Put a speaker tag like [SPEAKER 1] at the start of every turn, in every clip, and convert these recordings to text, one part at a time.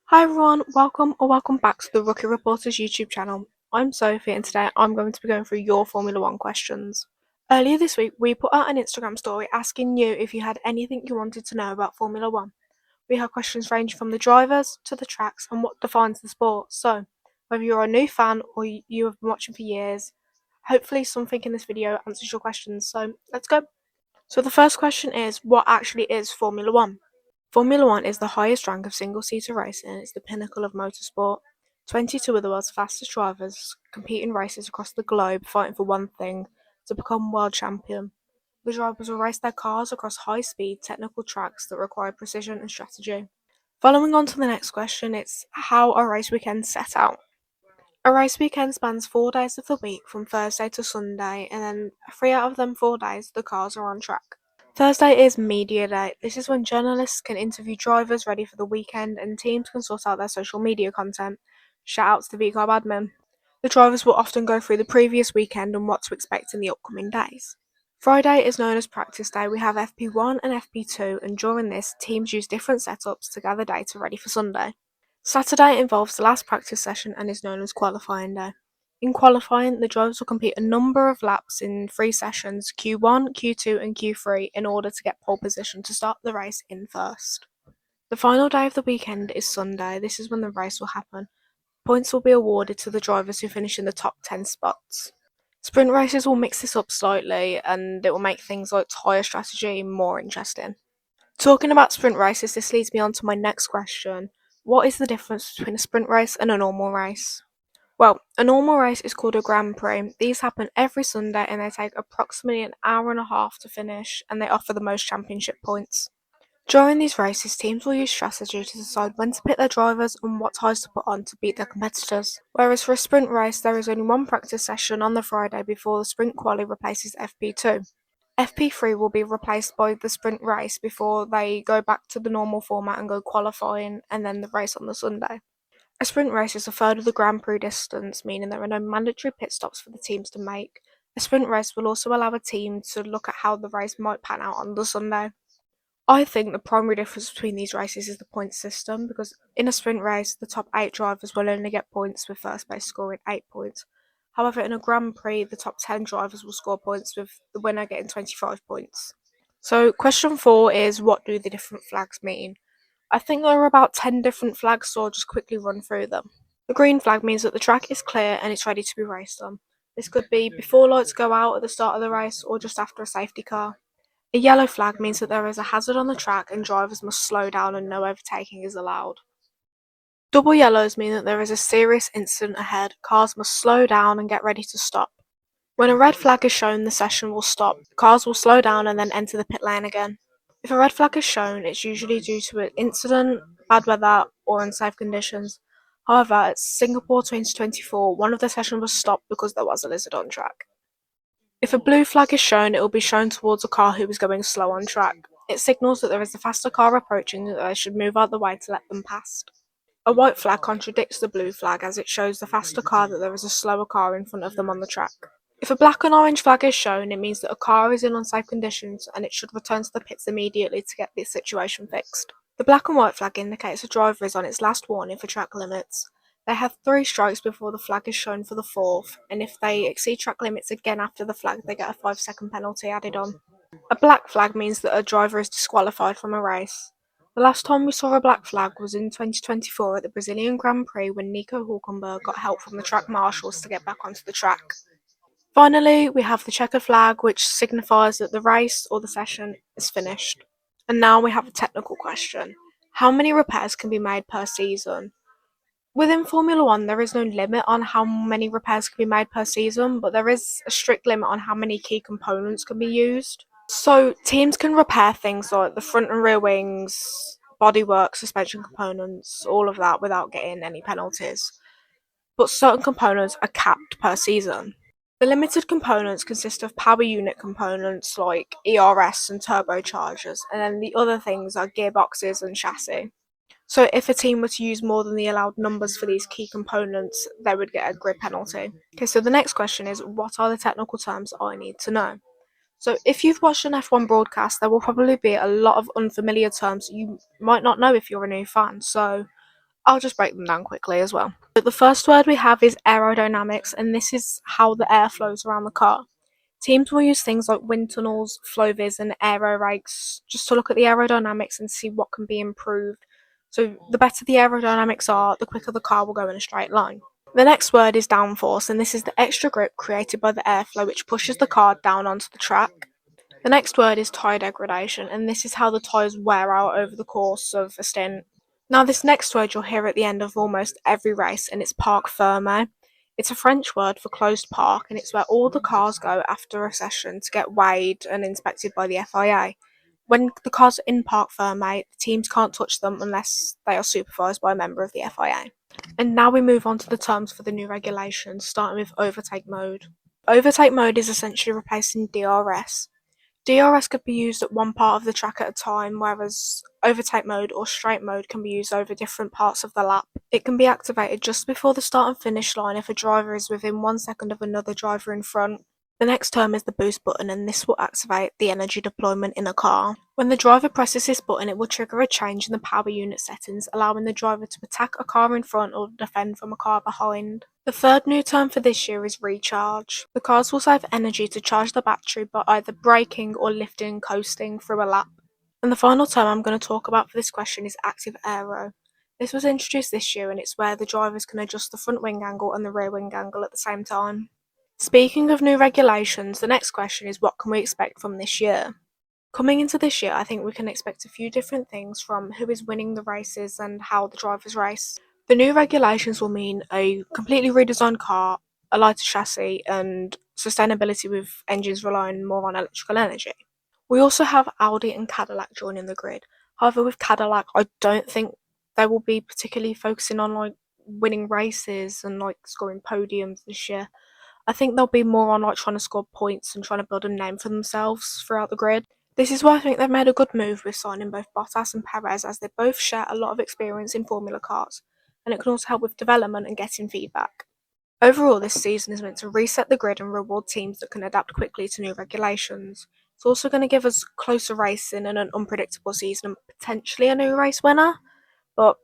[SPEAKER 1] Hi everyone, welcome back to the Rookie Reporters YouTube channel. I'm Sophie and today I'm going to be going through your Formula One questions. Earlier this week we put out an Instagram story asking you if you had anything you wanted to know about Formula One. We had questions ranging from the drivers to the tracks and what defines the sport. So, whether you're a new fan or you have been watching for years, hopefully something in this video answers your questions. So, let's go. So the first question is, what actually is Formula One? Formula One is the highest rank of single-seater racing and it's the pinnacle of motorsport. 22 of the world's fastest drivers compete in races across the globe fighting for one thing, to become world champion. The drivers will race their cars across high-speed technical tracks that require precision and strategy. Following on to the next question, it's how a race weekend set out. A race weekend spans 4 days of the week from Thursday to Sunday, and then 3 out of them 4 days the cars are on track. Thursday is media day. This is when journalists can interview drivers ready for the weekend and teams can sort out their social media content. Shout out to the VCARB admin. The drivers will often go through the previous weekend and what to expect in the upcoming days. Friday is known as practice day. We have FP1 and FP2, and during this, teams use different setups to gather data ready for Sunday. Saturday involves the last practice session and is known as qualifying day. In qualifying, the drivers will complete a number of laps in 3 sessions, Q1, Q2 and Q3, in order to get pole position to start the race in first. The final day of the weekend is Sunday. This is when the race will happen. Points will be awarded to the drivers who finish in the top 10 spots. Sprint races will mix this up slightly and it will make things like tyre strategy more interesting. Talking about sprint races, this leads me on to my next question. What is the difference between a sprint race and a normal race? Well, a normal race is called a Grand Prix. These happen every Sunday and they take approximately an hour and a half to finish and they offer the most championship points. During these races, teams will use strategy to decide when to pit their drivers and what tyres to put on to beat their competitors. Whereas for a sprint race, there is only one practice session on the Friday before the sprint quali replaces FP2. FP3 will be replaced by the sprint race before they go back to the normal format and go qualifying and then the race on the Sunday. A sprint race is a third of the Grand Prix distance, meaning there are no mandatory pit stops for the teams to make. A sprint race will also allow a team to look at how the race might pan out on the Sunday. I think the primary difference between these races is the point system, because in a sprint race, the top 8 drivers will only get points, with first place scoring 8 points. However, in a Grand Prix, the top 10 drivers will score points, with the winner getting 25 points. So, question 4 is, what do the different flags mean? I think there are about 10 different flags, so I'll just quickly run through them. The green flag means that the track is clear and it's ready to be raced on. This could be before lights go out at the start of the race or just after a safety car. A yellow flag means that there is a hazard on the track and drivers must slow down and no overtaking is allowed. Double yellows mean that there is a serious incident ahead. Cars must slow down and get ready to stop. When a red flag is shown, the session will stop. Cars will slow down and then enter the pit lane again. If a red flag is shown, it's usually due to an incident, bad weather, or unsafe conditions. However, at Singapore 2024, one of the sessions was stopped because there was a lizard on track. If a blue flag is shown, it will be shown towards a car who is going slow on track. It signals that there is a faster car approaching and that they should move out the way to let them past. A white flag contradicts the blue flag as it shows the faster car that there is a slower car in front of them on the track. If a black and orange flag is shown, it means that a car is in unsafe conditions and it should return to the pits immediately to get the situation fixed. The black and white flag indicates a driver is on its last warning for track limits. They have 3 strikes before the flag is shown for the 4th, and if they exceed track limits again after the flag, they get a 5-second penalty added on. A black flag means that a driver is disqualified from a race. The last time we saw a black flag was in 2024 at the Brazilian Grand Prix when Nico Hulkenberg got help from the track marshals to get back onto the track. Finally, we have the checkered flag, which signifies that the race or the session is finished. And now we have a technical question. How many repairs can be made per season? Within Formula One, there is no limit on how many repairs can be made per season, but there is a strict limit on how many key components can be used. So teams can repair things like the front and rear wings, bodywork, suspension components, all of that without getting any penalties. But certain components are capped per season. The limited components consist of power unit components like ERS and turbochargers, and then the other things are gearboxes and chassis. So if a team were to use more than the allowed numbers for these key components, they would get a grid penalty. Okay, so the next question is, what are the technical terms I need to know? So if you've watched an F1 broadcast, there will probably be a lot of unfamiliar terms you might not know if you're a new fan. So I'll just break them down quickly as well. But the first word we have is aerodynamics, and this is how the air flows around the car. Teams will use things like wind tunnels, flow-vis, and aero rakes just to look at the aerodynamics and see what can be improved. So the better the aerodynamics are, the quicker the car will go in a straight line. The next word is downforce, and this is the extra grip created by the airflow which pushes the car down onto the track. The next word is tyre degradation, and this is how the tyres wear out over the course of a stint. Now, this next word you'll hear at the end of almost every race, and it's parc fermé. It's a French word for closed park, and it's where all the cars go after a session to get weighed and inspected by the FIA. When the cars are in parc fermé, the teams can't touch them unless they are supervised by a member of the FIA. And now we move on to the terms for the new regulations, starting with overtake mode. Overtake mode is essentially replacing DRS. DRS could be used at one part of the track at a time, whereas overtake mode or straight mode can be used over different parts of the lap. It can be activated just before the start and finish line if a driver is within 1 second of another driver in front. The next term is the boost button, and this will activate the energy deployment in a car. When the driver presses this button, it will trigger a change in the power unit settings, allowing the driver to attack a car in front or defend from a car behind. The third new term for this year is recharge. The cars will save energy to charge the battery by either braking or lifting and coasting through a lap. And the final term I'm going to talk about for this question is active aero. This was introduced this year, and it's where the drivers can adjust the front wing angle and the rear wing angle at the same time. Speaking of new regulations, the next question is what can we expect from this year? Coming into this year, I think we can expect a few different things from who is winning the races and how the drivers race. The new regulations will mean a completely redesigned car, a lighter chassis, and sustainability with engines relying more on electrical energy. We also have Audi and Cadillac joining the grid. However, with Cadillac, I don't think they will be particularly focusing on winning races and scoring podiums this year. I think they'll be more on trying to score points and trying to build a name for themselves throughout the grid. This is why I think they've made a good move with signing both Bottas and Perez, as they both share a lot of experience in Formula cars, and it can also help with development and getting feedback. Overall, this season is meant to reset the grid and reward teams that can adapt quickly to new regulations. It's also going to give us closer racing and an unpredictable season and potentially a new race winner, but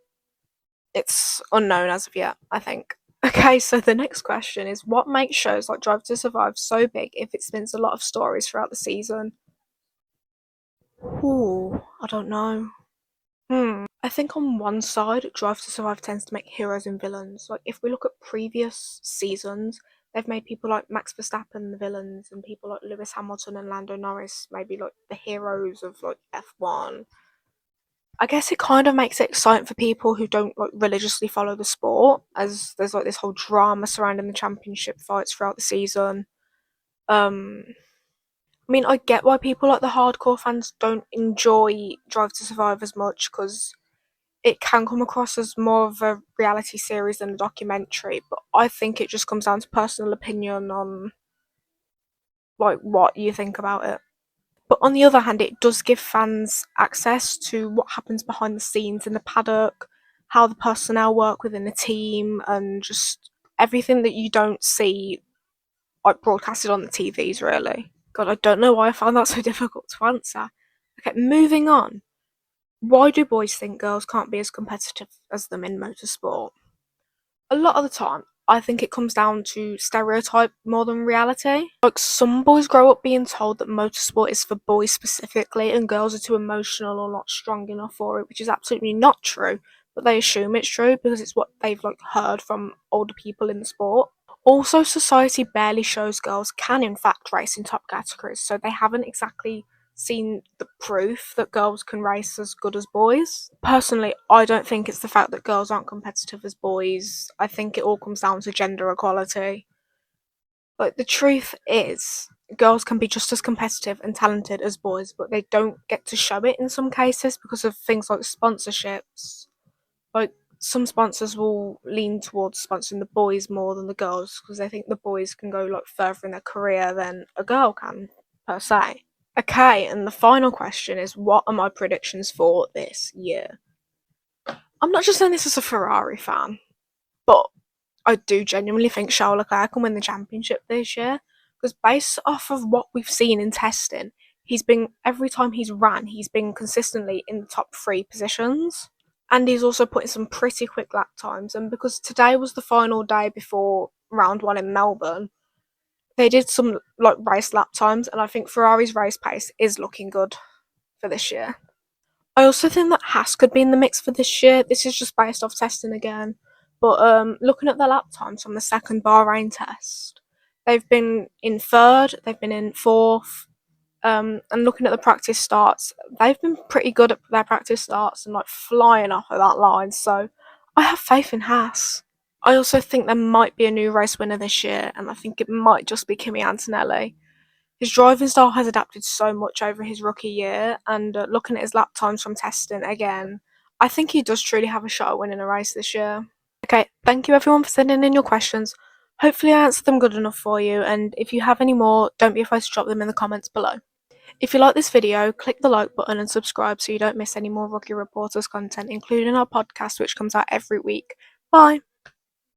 [SPEAKER 1] it's unknown as of yet, I think. Okay, so the next question is what makes shows like Drive to Survive so big if it spins a lot of stories throughout the season? Ooh, I don't know. I think on one side, Drive to Survive tends to make heroes and villains. Like, if we look at previous seasons, they've made people like Max Verstappen the villains, and people like Lewis Hamilton and Lando Norris maybe like the heroes of F1. I guess it kind of makes it exciting for people who don't religiously follow the sport, as there's this whole drama surrounding the championship fights throughout the season. Um, I mean, I get why people like the hardcore fans don't enjoy Drive to Survive as much because it can come across as more of a reality series than a documentary. But I think it just comes down to personal opinion on what you think about it. But on the other hand, it does give fans access to what happens behind the scenes in the paddock, how the personnel work within the team, and just everything that you don't see broadcasted on the TVs, really. God, I don't know why I found that so difficult to answer. Okay, moving on. Why do boys think girls can't be as competitive as them in motorsport? A lot of the time, I think it comes down to stereotype more than reality. Like, some boys grow up being told that motorsport is for boys specifically and girls are too emotional or not strong enough for it, which is absolutely not true, but they assume it's true because it's what they've heard from older people in the sport. Also, society barely shows girls can in fact race in top categories, so they haven't exactly seen the proof that girls can race as good as boys. Personally, I don't think it's the fact that girls aren't competitive as boys. I think it all comes down to gender equality. The truth is, girls can be just as competitive and talented as boys, but they don't get to show it in some cases because of things like sponsorships. Some sponsors will lean towards sponsoring the boys more than the girls because they think the boys can go further in their career than a girl can, per se. Okay, and the final question is what are my predictions for this year? I'm not just saying this as a Ferrari fan, but I do genuinely think Charles Leclerc can win the championship this year because based off of what we've seen in testing, every time he's ran, he's been consistently in the top 3 positions. and he's also putting some pretty quick lap times. And because today was the final day before round one in Melbourne, they did some like race lap times, and I think Ferrari's race pace is looking good for this year. I also think that Haas could be in the mix for this year. This is just based off testing again, but looking at the lap times from the second Bahrain test, they've been in third, they've been in fourth, and looking at the practice starts, they've been pretty good at their practice starts and like flying off of that line. So I have faith in Haas. I also think there might be a new race winner this year, and I think it might just be Kimi Antonelli. His driving style has adapted so much over his rookie year, and looking at his lap times from testing again, I think he does truly have a shot at winning a race this year. Okay, thank you everyone for sending in your questions. Hopefully I answered them good enough for you, and if you have any more, don't be afraid to drop them in the comments below. If you like this video, click the like button and subscribe so you don't miss any more Rookie Reporters content, including our podcast which comes out every week. Bye!